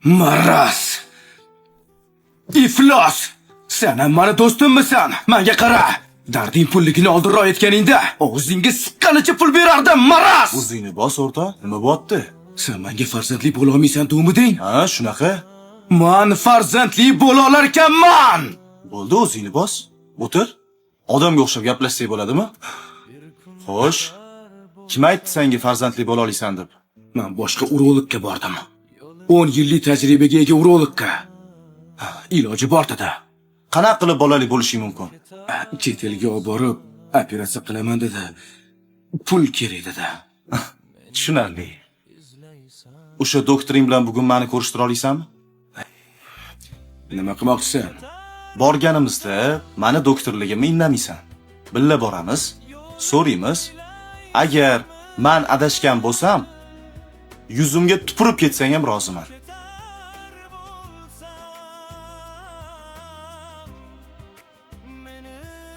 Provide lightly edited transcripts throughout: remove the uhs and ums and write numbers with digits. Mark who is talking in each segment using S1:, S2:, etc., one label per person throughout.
S1: Maraz! Iflos! Sen ham mani do'stimmisan? Menga qara. Darding pulligini oldinroq aytganingda, og'zingga siqqanicha pul berardim, maraz!
S2: O'zingni bos o'rta, nima bo'pti?
S1: Sen menga farzandli bo'la olmaysan, to'miding?
S2: Ha, shunaqa.
S1: Men farzandli bo'la olar ekanman.
S2: Bo'ldi, o'zingni bos. O'tir. Odamga o'xshab gaplashsak bo'ladimi? Xo'sh. Kim aytdi senga farzandli bo'la olasan deb?
S1: Men boshqa urologga bordim. 10 yillik tajribaga ega urologga. Iloji bor dedi.
S2: Qanaqa qilib bolali bo'lishi mumkin?
S1: Chet elga olib borib, operatsiya qilaman dedi. Pul kerak dedi.
S2: Tushunarli. O'sha doktoring bilan bugun meni ko'rishtira olasanmi?
S1: Nima qilmoqchisan?
S2: Borganimizda meni doktorligimni indamaysan. Billa boramiz, so'raymiz. Agar men adashgan bo'lsam, yuzimga tupurib ketsang ham roziman.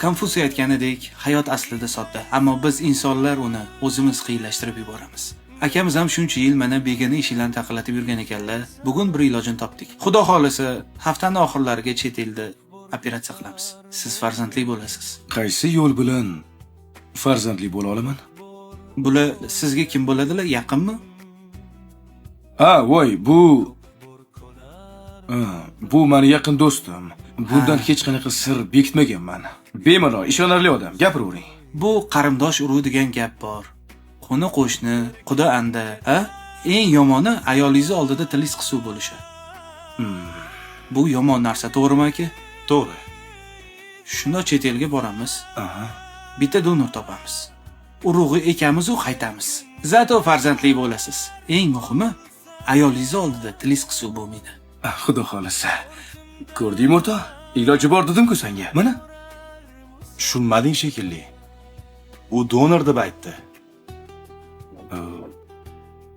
S3: Konfutsiy aytganidek, hayot aslida sodda, ammo biz insonlar uni o'zimiz qiylashtirib yuboramiz. Akamiz ham shuncha yil mana begona ishlarni taqillatib yurgan ekanlar. Bugun bir ilojini topdik. Xudo xolisa, haftaning oxirlariga chet elda operatsiya qilamiz. Siz farzandli bo'lasiz.
S1: Qaysi yo'l bilan farzandli bo'la olaman?
S3: Bular sizga kim bo'ladilar? Yaqinmi?
S1: Ha, voy, bu meni yaqin do'stim. Bundan hech qanaqa sir bekitmaganman. Bemalol ishonarli odam, gapiravering.
S3: Bu qarindosh urug' degan gap bor. Qo'ni qo'shni, quda anda, eng yomoni ayolingiz oldida tilingiz qisuv bo'lishi. Bu yomon narsa, to'g'rimi aka?
S2: To'g'ri.
S3: Shunda chet elga boramiz.
S1: Aha.
S3: Bitta donor topamiz. Urug'i ekamiz u qaytamiz. Zato farzandli bo'lasiz. Eng muhimi, ayolingiz oldida tilingiz qisuv bo'lmaydi.
S1: Xudo xolisa. Ko'rdingmi o'rta? Iloji bor dedim-ku senga. Mana.
S2: Tushunmading shekilli. U donor deb aytdi.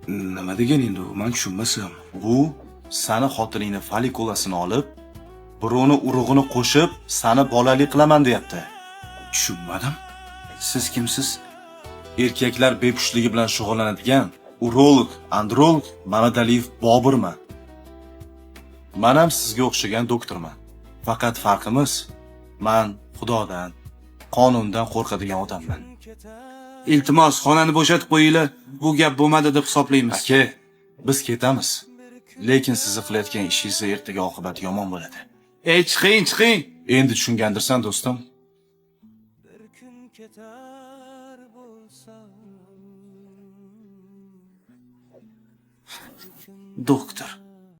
S1: Nima degan endi u? Men tushunmasam.
S2: Bu sani xotiningni folikulasini olib, birovni urug'ini qo'shib, sani bolali qilaman deyapti.
S1: Tushunmadim.
S3: Siz kimsiz?
S2: Erkaklar bepushligi bilan shug'ullanadigan urolog, androlog Mamadaliyev Bobirman. Men ham sizga o'xshagan doktorman. Faqat farqimiz, men Xudodan, qonundan qo'rqadigan odamman.
S3: Iltimos, xonani bo'shatib qo'yinglar. Bu gap bo'lmadi deb hisoblaymiz.
S2: Aka, biz ketamiz. Lekin sizni qilayotgan ishingiz ertaga oqibati yomon bo'ladi.
S3: Chiqing.
S2: Endi tushungandirsan, do'stim.
S3: Doktor.